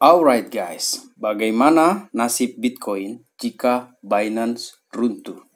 Alright guys, bagaimana nasib Bitcoin jika Binance runtuh?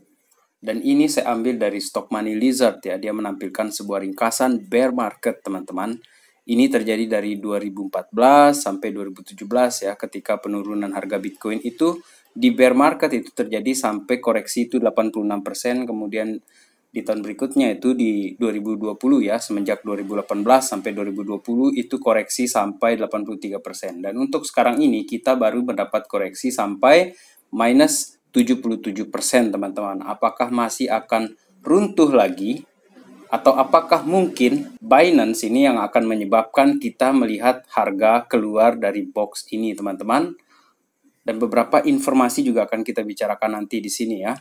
Dan ini saya ambil dari Stock Money Lizard ya, dia menampilkan sebuah ringkasan bear market teman-teman. Ini terjadi dari 2014 sampai 2017 ya, ketika penurunan harga Bitcoin itu di bear market itu terjadi sampai koreksi itu 86%, kemudian di tahun berikutnya itu di 2020 ya, semenjak 2018 sampai 2020 itu koreksi sampai 83%. Dan untuk sekarang ini kita baru mendapat koreksi sampai minus 77% teman-teman. Apakah masih akan runtuh lagi? Atau apakah mungkin Binance ini yang akan menyebabkan kita melihat harga keluar dari box ini teman-teman? Dan beberapa informasi juga akan kita bicarakan nanti di sini ya.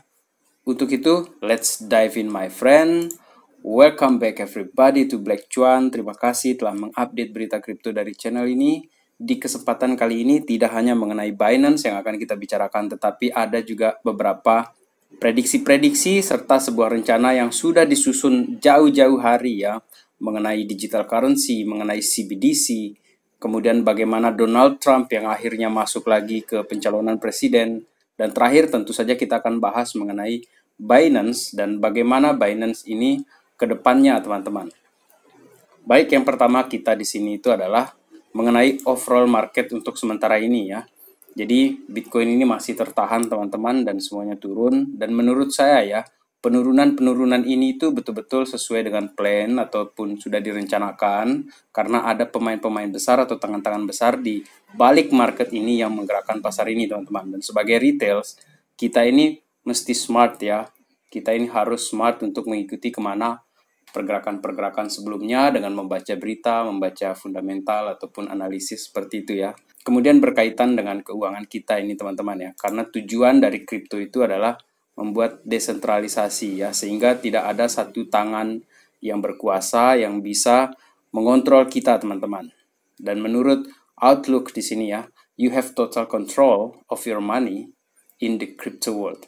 Untuk itu, let's dive in my friend. Welcome back everybody to Black Cuan. Terima kasih telah mengupdate berita kripto dari channel ini. Di kesempatan kali ini tidak hanya mengenai Binance yang akan kita bicarakan, tetapi ada juga beberapa prediksi-prediksi serta sebuah rencana yang sudah disusun jauh-jauh hari ya, mengenai digital currency, mengenai CBDC, kemudian bagaimana Donald Trump yang akhirnya masuk lagi ke pencalonan presiden, dan terakhir tentu saja kita akan bahas mengenai Binance dan bagaimana Binance ini ke depannya teman-teman. Baik, yang pertama kita di sini itu adalah mengenai overall market untuk sementara ini ya. Jadi Bitcoin ini masih tertahan teman-teman dan semuanya turun, dan menurut saya ya, penurunan-penurunan ini itu betul-betul sesuai dengan plan ataupun sudah direncanakan, karena ada pemain-pemain besar atau tangan-tangan besar di balik market ini yang menggerakkan pasar ini teman-teman. Dan sebagai retails, kita ini mesti smart ya. Kita ini harus smart untuk mengikuti kemana pergerakan-pergerakan sebelumnya dengan membaca berita, membaca fundamental ataupun analisis seperti itu ya. Kemudian berkaitan dengan keuangan kita ini teman-teman ya, karena tujuan dari kripto itu adalah membuat desentralisasi ya, sehingga tidak ada satu tangan yang berkuasa yang bisa mengontrol kita teman-teman. Dan menurut Outlook di sini ya, you have total control of your money in the crypto world.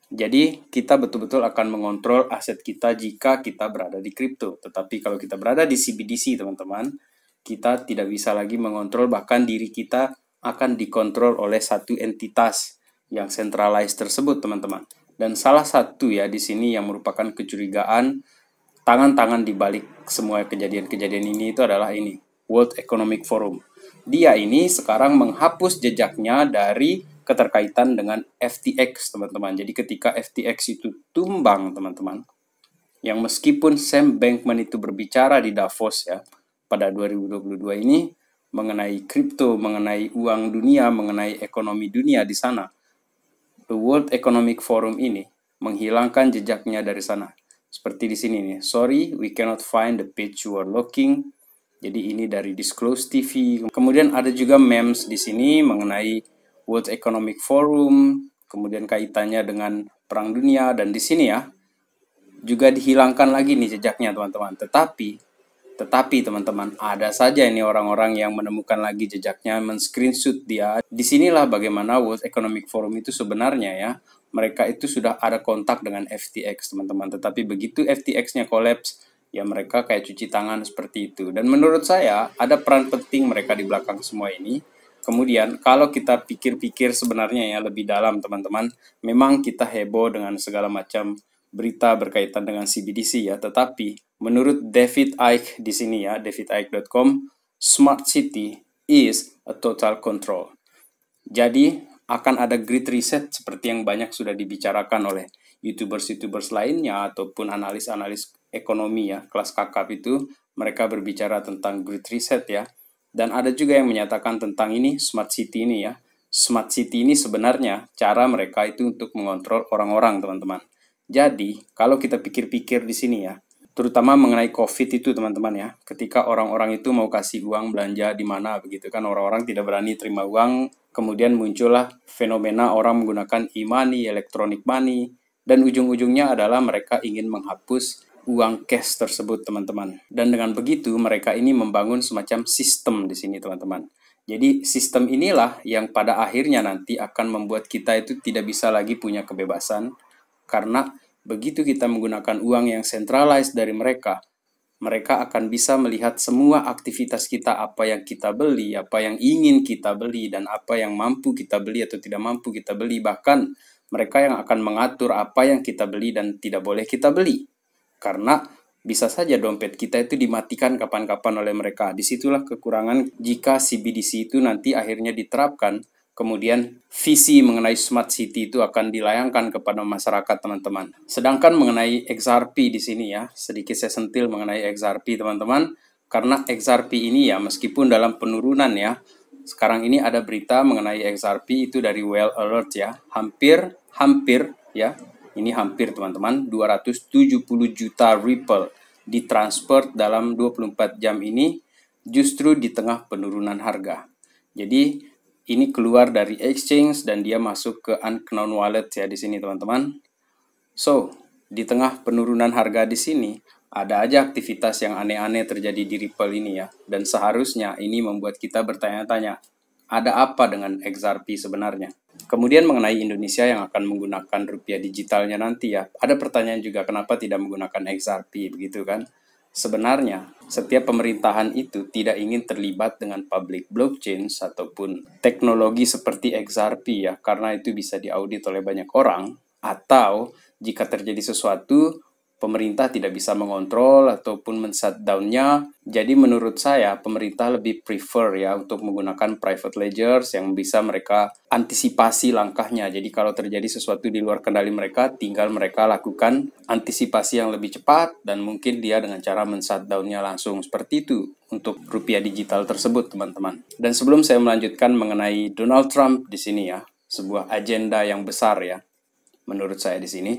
Jadi kita betul-betul akan mengontrol aset kita jika kita berada di kripto. Tetapi kalau kita berada di CBDC teman-teman, kita tidak bisa lagi mengontrol, bahkan diri kita akan dikontrol oleh satu entitas yang centralized tersebut teman-teman. Dan salah satu ya di sini yang merupakan kecurigaan tangan-tangan di balik semua kejadian-kejadian ini itu adalah ini, World Economic Forum. Dia ini sekarang menghapus jejaknya dari keterkaitan dengan FTX teman-teman. Jadi ketika FTX itu tumbang teman-teman, yang meskipun Sam Bankman itu berbicara di Davos ya pada 2022 ini mengenai kripto, mengenai uang dunia, mengenai ekonomi dunia di sana, the World Economic Forum ini menghilangkan jejaknya dari sana. Seperti di sini nih, sorry we cannot find the page you are looking. Jadi ini dari Disclose TV. Kemudian ada juga memes di sini mengenai World Economic Forum, kemudian kaitannya dengan Perang Dunia, dan di sini ya juga dihilangkan lagi nih jejaknya teman-teman. Tetapi teman-teman, ada saja ini orang-orang yang menemukan lagi jejaknya, men-screenshot dia. Disinilah bagaimana World Economic Forum itu sebenarnya ya, mereka itu sudah ada kontak dengan FTX teman-teman. Tetapi begitu FTX-nya collapse, ya mereka kayak cuci tangan seperti itu. Dan menurut saya ada peran penting mereka di belakang semua ini. Kemudian kalau kita pikir-pikir sebenarnya ya lebih dalam teman-teman, memang kita heboh dengan segala macam berita berkaitan dengan CBDC ya, tetapi menurut David Icke di sini ya, davidicke.com, smart city is a total control. Jadi akan ada great reset seperti yang banyak sudah dibicarakan oleh YouTubers lainnya ataupun analis-analis ekonomi ya, kelas kakap itu, mereka berbicara tentang great reset ya. Dan ada juga yang menyatakan tentang ini smart city ini ya. Smart city ini sebenarnya cara mereka itu untuk mengontrol orang-orang teman-teman. Jadi kalau kita pikir-pikir di sini ya, terutama mengenai COVID itu teman-teman ya, ketika orang-orang itu mau kasih uang belanja di mana begitu kan, orang-orang tidak berani terima uang, kemudian muncullah fenomena orang menggunakan e-money, electronic money, dan ujung-ujungnya adalah mereka ingin menghapus uang cash tersebut teman-teman. Dan dengan begitu mereka ini membangun semacam sistem di sini teman-teman. Jadi sistem inilah yang pada akhirnya nanti akan membuat kita itu tidak bisa lagi punya kebebasan, karena begitu kita menggunakan uang yang centralized dari mereka, Mereka akan bisa melihat semua aktivitas kita, apa yang kita beli, apa yang ingin kita beli, dan apa yang mampu kita beli atau tidak mampu kita beli. Bahkan mereka yang akan mengatur apa yang kita beli dan tidak boleh kita beli. Karena bisa saja dompet kita itu dimatikan kapan-kapan oleh mereka. Disitulah kekurangan jika CBDC itu nanti akhirnya diterapkan. Kemudian visi mengenai smart city itu akan dilayangkan kepada masyarakat, teman-teman. Sedangkan mengenai XRP di sini ya, sedikit saya sentil mengenai XRP, teman-teman. Karena XRP ini ya, meskipun dalam penurunan ya, sekarang ini ada berita mengenai XRP itu dari Well Alert ya, hampir ya, ini hampir teman-teman, 270 juta Ripple ditransfer dalam 24 jam ini justru di tengah penurunan harga. Jadi ini keluar dari exchange dan dia masuk ke unknown wallet ya di sini teman-teman. So, di tengah penurunan harga di sini ada aja aktivitas yang aneh-aneh terjadi di Ripple ini ya. Dan seharusnya ini membuat kita bertanya-tanya, ada apa dengan XRP sebenarnya? Kemudian mengenai Indonesia yang akan menggunakan rupiah digitalnya nanti ya, ada pertanyaan juga kenapa tidak menggunakan XRP begitu kan? Sebenarnya, setiap pemerintahan itu tidak ingin terlibat dengan public blockchain ataupun teknologi seperti XRP ya, karena itu bisa diaudit oleh banyak orang, atau jika terjadi sesuatu, pemerintah tidak bisa mengontrol ataupun men-shutdown-nya. Jadi menurut saya, pemerintah lebih prefer ya untuk menggunakan private ledgers yang bisa mereka antisipasi langkahnya. Jadi kalau terjadi sesuatu di luar kendali mereka, tinggal mereka lakukan antisipasi yang lebih cepat dan mungkin dia dengan cara men-shutdown-nya langsung. Seperti itu untuk rupiah digital tersebut, teman-teman. Dan sebelum saya melanjutkan mengenai Donald Trump di sini ya, sebuah agenda yang besar ya, menurut saya di sini,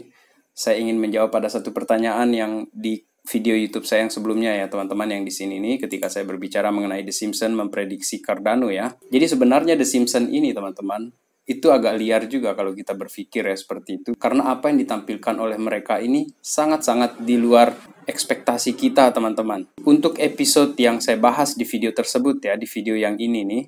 saya ingin menjawab pada satu pertanyaan yang di video YouTube saya yang sebelumnya ya teman-teman, yang di sini nih ketika saya berbicara mengenai The Simpsons memprediksi Cardano ya. Jadi sebenarnya The Simpsons ini teman-teman itu agak liar juga kalau kita berpikir ya seperti itu. Karena apa yang ditampilkan oleh mereka ini sangat-sangat di luar ekspektasi kita teman-teman. Untuk episode yang saya bahas di video tersebut ya, di video yang ini nih,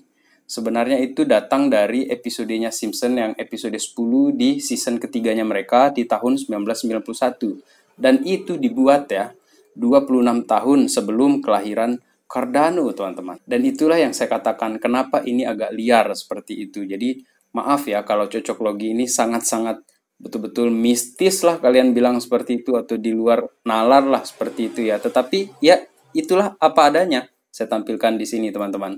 sebenarnya itu datang dari episodenya Simpson yang episode 10 di season ketiganya mereka di tahun 1991. Dan itu dibuat ya 26 tahun sebelum kelahiran Cardano, teman-teman. Dan itulah yang saya katakan kenapa ini agak liar seperti itu. Jadi maaf ya kalau cocok logi ini sangat-sangat betul-betul mistis lah kalian bilang seperti itu, atau di luar nalar lah seperti itu ya. Tetapi ya itulah apa adanya saya tampilkan di sini teman-teman.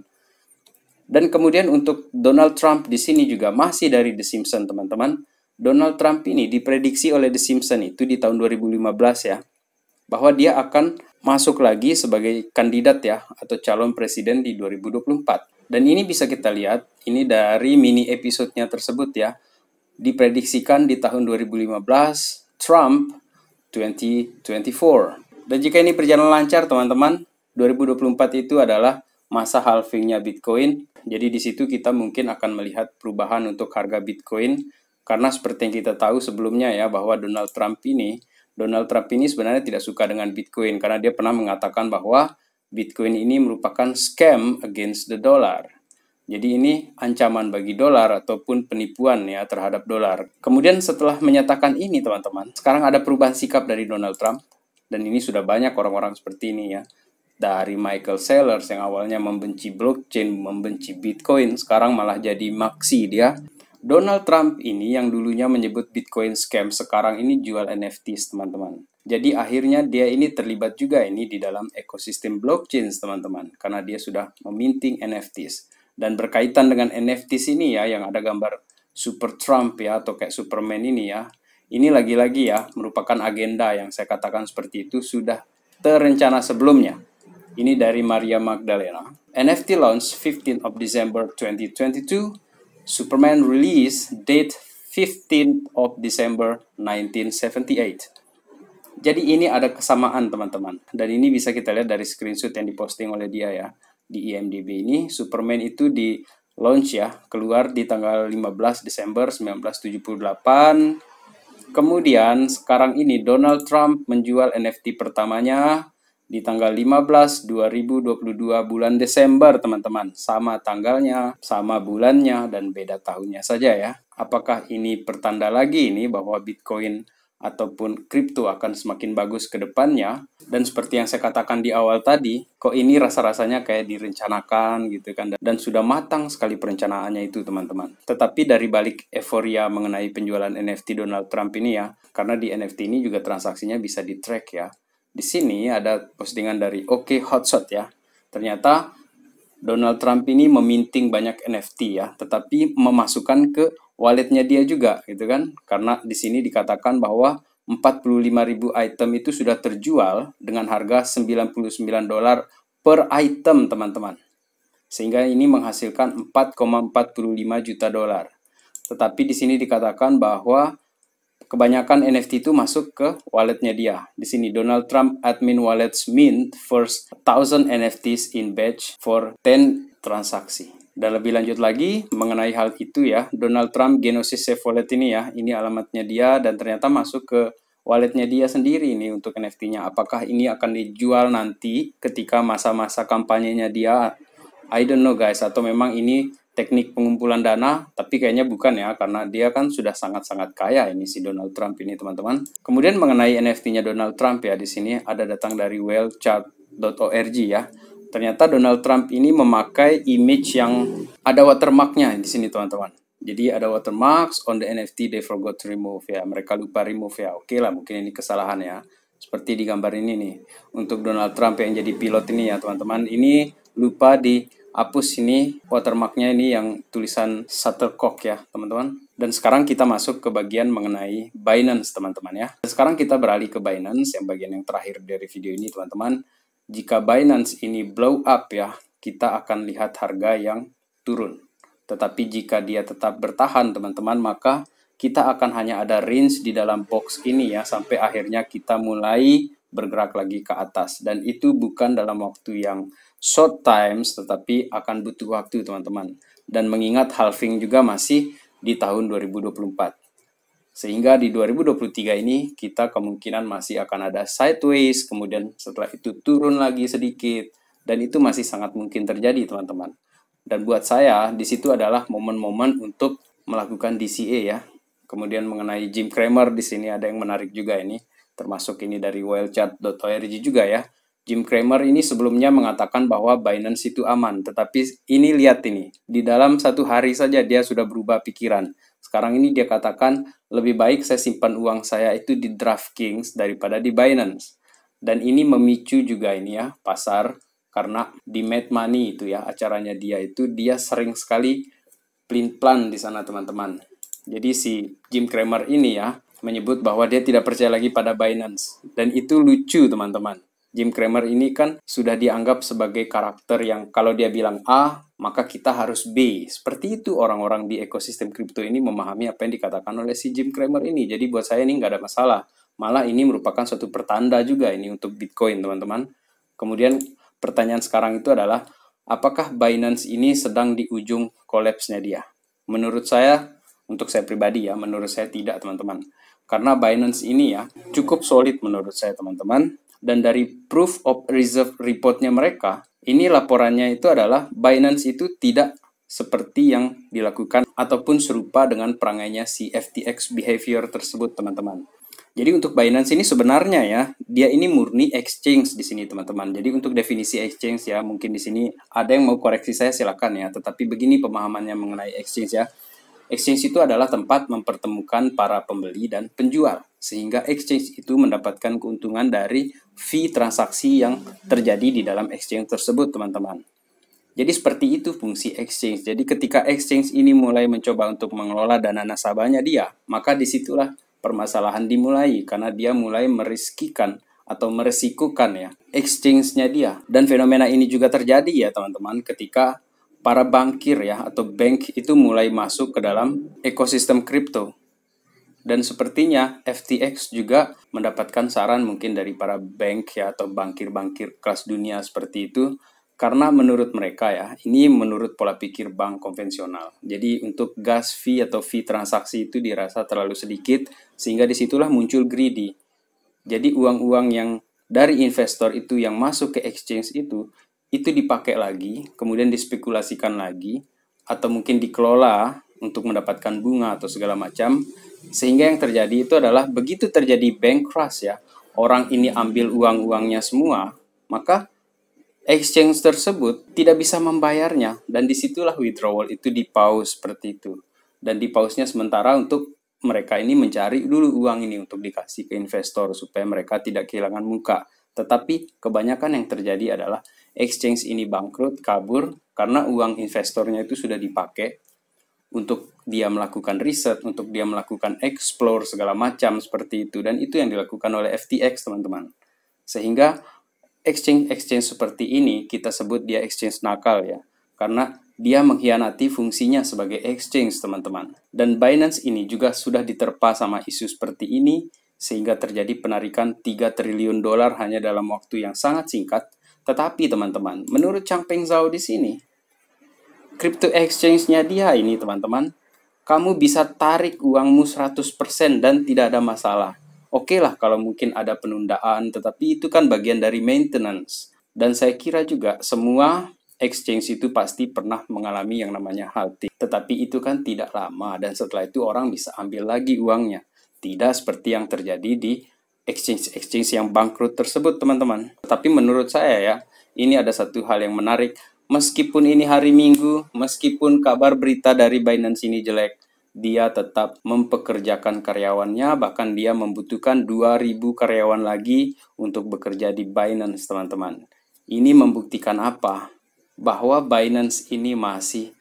Dan kemudian untuk Donald Trump di sini juga masih dari The Simpsons, teman-teman. Donald Trump ini diprediksi oleh The Simpsons itu di tahun 2015 ya, bahwa dia akan masuk lagi sebagai kandidat ya, atau calon presiden di 2024. Dan ini bisa kita lihat, ini dari mini episodenya tersebut ya, diprediksikan di tahun 2015, Trump 2024. Dan jika ini berjalan lancar, teman-teman, 2024 itu adalah masa halvingnya Bitcoin. Jadi di situ kita mungkin akan melihat perubahan untuk harga Bitcoin, karena seperti yang kita tahu sebelumnya ya, bahwa Donald Trump ini sebenarnya tidak suka dengan Bitcoin karena dia pernah mengatakan bahwa Bitcoin ini merupakan scam against the dollar. Jadi ini ancaman bagi dolar ataupun penipuan ya terhadap dolar. Kemudian setelah menyatakan ini teman-teman, sekarang ada perubahan sikap dari Donald Trump, dan ini sudah banyak orang-orang seperti ini ya. Dari Michael Saylor yang awalnya membenci blockchain, membenci Bitcoin, sekarang malah jadi maksi dia. Donald Trump ini yang dulunya menyebut Bitcoin scam, sekarang ini jual NFTs, teman-teman. Jadi akhirnya dia ini terlibat juga ini di dalam ekosistem blockchain, teman-teman, karena dia sudah meminting NFTs. Dan berkaitan dengan NFTs ini ya, yang ada gambar Super Trump ya, atau kayak Superman ini ya, ini lagi-lagi ya, merupakan agenda yang saya katakan seperti itu sudah terencana sebelumnya. Ini dari Maria Magdalena. NFT launch 15th of December 2022. Superman release date 15th of December 1978. Jadi ini ada kesamaan teman-teman. Dan ini bisa kita lihat dari screenshot yang diposting oleh dia ya. Di IMDb ini, Superman itu di launch ya. Keluar di tanggal 15 Desember 1978. Kemudian sekarang ini Donald Trump menjual NFT pertamanya di tanggal 15 2022 bulan Desember, teman-teman. Sama tanggalnya, sama bulannya, dan beda tahunnya saja ya. Apakah ini pertanda lagi ini bahwa Bitcoin ataupun kripto akan semakin bagus ke depannya. Dan seperti yang saya katakan di awal tadi, kok ini rasa-rasanya kayak direncanakan gitu kan, dan sudah matang sekali perencanaannya itu teman-teman. Tetapi dari balik euforia mengenai penjualan NFT Donald Trump ini ya, karena di NFT ini juga transaksinya bisa di-track ya. Di sini ada postingan dari OK Hotshot ya. Ternyata Donald Trump ini meminting banyak NFT ya, tetapi memasukkan ke walletnya dia juga gitu kan. Karena di sini dikatakan bahwa 45.000 item itu sudah terjual dengan harga $99 per item teman-teman. Sehingga ini menghasilkan 4,45 juta dolar. Tetapi di sini dikatakan bahwa kebanyakan NFT itu masuk ke walletnya dia. Di sini Donald Trump admin wallets mint first 1,000 NFTs in batch for 10 transaksi. Dan lebih lanjut lagi mengenai hal itu ya, Donald Trump Genesis Safe Wallet ini ya, ini alamatnya dia dan ternyata masuk ke walletnya dia sendiri ini untuk NFT-nya. Apakah ini akan dijual nanti ketika masa-masa kampanyenya dia? I don't know guys, atau memang ini teknik pengumpulan dana, tapi kayaknya bukan ya, karena dia kan sudah sangat-sangat kaya ini si Donald Trump ini teman-teman. Kemudian mengenai NFT-nya Donald Trump ya, di sini ada datang dari whalechart.org ya. Ternyata Donald Trump ini memakai image yang ada watermarknya di sini teman-teman. Jadi ada watermarks on the NFT they forgot to remove ya, mereka lupa remove ya. Oke lah, mungkin ini kesalahan ya. Seperti di gambar ini nih, untuk Donald Trump yang jadi pilot ini ya teman-teman, ini lupa dihapus ini watermarknya ini yang tulisan Shuttercock ya teman-teman. Dan sekarang kita masuk ke bagian mengenai Binance teman-teman ya. Dan sekarang kita beralih ke Binance yang bagian yang terakhir dari video ini teman-teman. Jika Binance ini blow up ya, kita akan lihat harga yang turun. Tetapi jika dia tetap bertahan teman-teman, maka kita akan hanya ada range di dalam box ini ya, sampai akhirnya kita mulai bergerak lagi ke atas. Dan itu bukan dalam waktu yang short times, tetapi akan butuh waktu teman-teman. Dan mengingat halving juga masih di tahun 2024. Sehingga di 2023 ini kita kemungkinan masih akan ada sideways, kemudian setelah itu turun lagi sedikit, dan itu masih sangat mungkin terjadi teman-teman. Dan buat saya di situ adalah momen-momen untuk melakukan DCA ya. Kemudian mengenai Jim Cramer di sini ada yang menarik juga ini, termasuk ini dari whalechart.org juga ya. Jim Cramer ini sebelumnya mengatakan bahwa Binance itu aman, tetapi ini lihat ini, di dalam satu hari saja dia sudah berubah pikiran. Sekarang ini dia katakan lebih baik saya simpan uang saya itu di DraftKings daripada di Binance. Dan ini memicu juga ini ya pasar, karena di Mad Money itu ya acaranya dia sering sekali plan di sana teman-teman. Jadi si Jim Cramer ini ya menyebut bahwa dia tidak percaya lagi pada Binance. Dan itu lucu teman-teman. Jim Cramer ini kan sudah dianggap sebagai karakter yang kalau dia bilang A, maka kita harus B. Seperti itu orang-orang di ekosistem kripto ini memahami apa yang dikatakan oleh si Jim Cramer ini. Jadi buat saya ini nggak ada masalah. Malah ini merupakan suatu pertanda juga ini untuk Bitcoin teman-teman. Kemudian pertanyaan sekarang itu adalah, apakah Binance ini sedang di ujung collapse-nya dia? Menurut saya, untuk saya pribadi ya, menurut saya tidak teman-teman. Karena Binance ini ya cukup solid menurut saya teman-teman. Dan dari proof of reserve report-nya mereka, ini laporannya itu adalah Binance itu tidak seperti yang dilakukan ataupun serupa dengan perangainya si FTX behavior tersebut teman-teman. Jadi untuk Binance ini sebenarnya ya, dia ini murni exchange di sini teman-teman. Jadi untuk definisi exchange ya, mungkin di sini ada yang mau koreksi saya silakan ya. Tetapi begini pemahamannya mengenai exchange ya. Exchange itu adalah tempat mempertemukan para pembeli dan penjual. Sehingga exchange itu mendapatkan keuntungan dari fee transaksi yang terjadi di dalam exchange tersebut teman-teman. Jadi seperti itu fungsi exchange. Jadi ketika exchange ini mulai mencoba untuk mengelola dana nasabahnya dia, maka disitulah permasalahan dimulai karena dia mulai meriskikan atau meresikukan ya exchange-nya dia. Dan fenomena ini juga terjadi ya teman-teman ketika para bankir ya atau bank itu mulai masuk ke dalam ekosistem kripto. Dan sepertinya FTX juga mendapatkan saran mungkin dari para bank ya atau bankir-bankir kelas dunia seperti itu. Karena menurut mereka ya, ini menurut pola pikir bank konvensional. Jadi untuk gas fee atau fee transaksi itu dirasa terlalu sedikit, sehingga disitulah muncul greedy. Jadi uang-uang yang dari investor itu yang masuk ke exchange itu dipakai lagi, kemudian dispekulasikan lagi, atau mungkin dikelola untuk mendapatkan bunga atau segala macam. Sehingga yang terjadi itu adalah begitu terjadi bank crash ya, orang ini ambil uang-uangnya semua, maka exchange tersebut tidak bisa membayarnya, dan disitulah withdrawal itu di pause seperti itu. Dan di pause-nya sementara untuk mereka ini mencari dulu uang ini untuk dikasih ke investor supaya mereka tidak kehilangan muka. Tetapi kebanyakan yang terjadi adalah exchange ini bangkrut, kabur, karena uang investornya itu sudah dipakai untuk dia melakukan riset, untuk dia melakukan explore segala macam seperti itu. Dan itu yang dilakukan oleh FTX, teman-teman. Sehingga exchange seperti ini kita sebut dia exchange nakal ya, karena dia mengkhianati fungsinya sebagai exchange, teman-teman. Dan Binance ini juga sudah diterpa sama isu seperti ini, sehingga terjadi penarikan 3 triliun dolar hanya dalam waktu yang sangat singkat. Tetapi teman-teman, menurut Changpeng Zhao di sini, crypto exchange-nya dia ini teman-teman, kamu bisa tarik uangmu 100% dan tidak ada masalah. Oke lah kalau mungkin ada penundaan, tetapi itu kan bagian dari maintenance. Dan saya kira juga semua exchange itu pasti pernah mengalami yang namanya halting. Tetapi itu kan tidak lama dan setelah itu orang bisa ambil lagi uangnya. Tidak seperti yang terjadi di exchange yang bangkrut tersebut, teman-teman. Tetapi menurut saya ya, ini ada satu hal yang menarik. Meskipun ini hari Minggu, meskipun kabar berita dari Binance ini jelek, dia tetap mempekerjakan karyawannya, bahkan dia membutuhkan 2.000 karyawan lagi untuk bekerja di Binance, teman-teman. Ini membuktikan apa? Bahwa Binance ini masih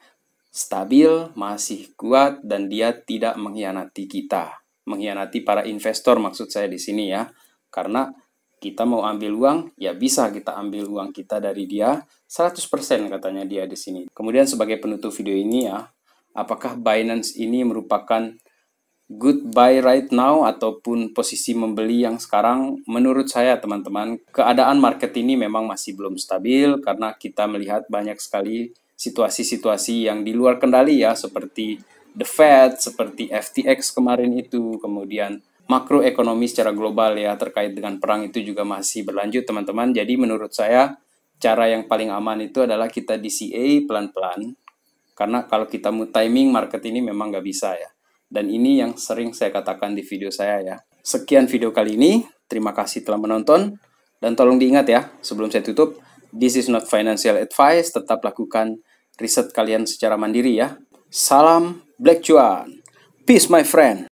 stabil, masih kuat, dan dia tidak mengkhianati kita. Mengkhianati para investor maksud saya di sini ya. Karena kita mau ambil uang, ya bisa kita ambil uang kita dari dia 100% katanya dia di sini. Kemudian sebagai penutup video ini ya, apakah Binance ini merupakan good buy right now ataupun posisi membeli yang sekarang? Menurut saya teman-teman, keadaan market ini memang masih belum stabil karena kita melihat banyak sekali situasi-situasi yang di luar kendali ya, seperti The Fed, seperti FTX kemarin itu, kemudian makroekonomi secara global ya terkait dengan perang itu juga masih berlanjut, teman-teman. Jadi menurut saya cara yang paling aman itu adalah kita DCA pelan-pelan. Karena kalau kita mau timing market ini memang nggak bisa ya. Dan ini yang sering saya katakan di video saya ya. Sekian video kali ini. Terima kasih telah menonton. Dan tolong diingat ya, sebelum saya tutup, this is not financial advice. Tetap lakukan riset kalian secara mandiri ya. Salam Black Cuan. Peace my friend.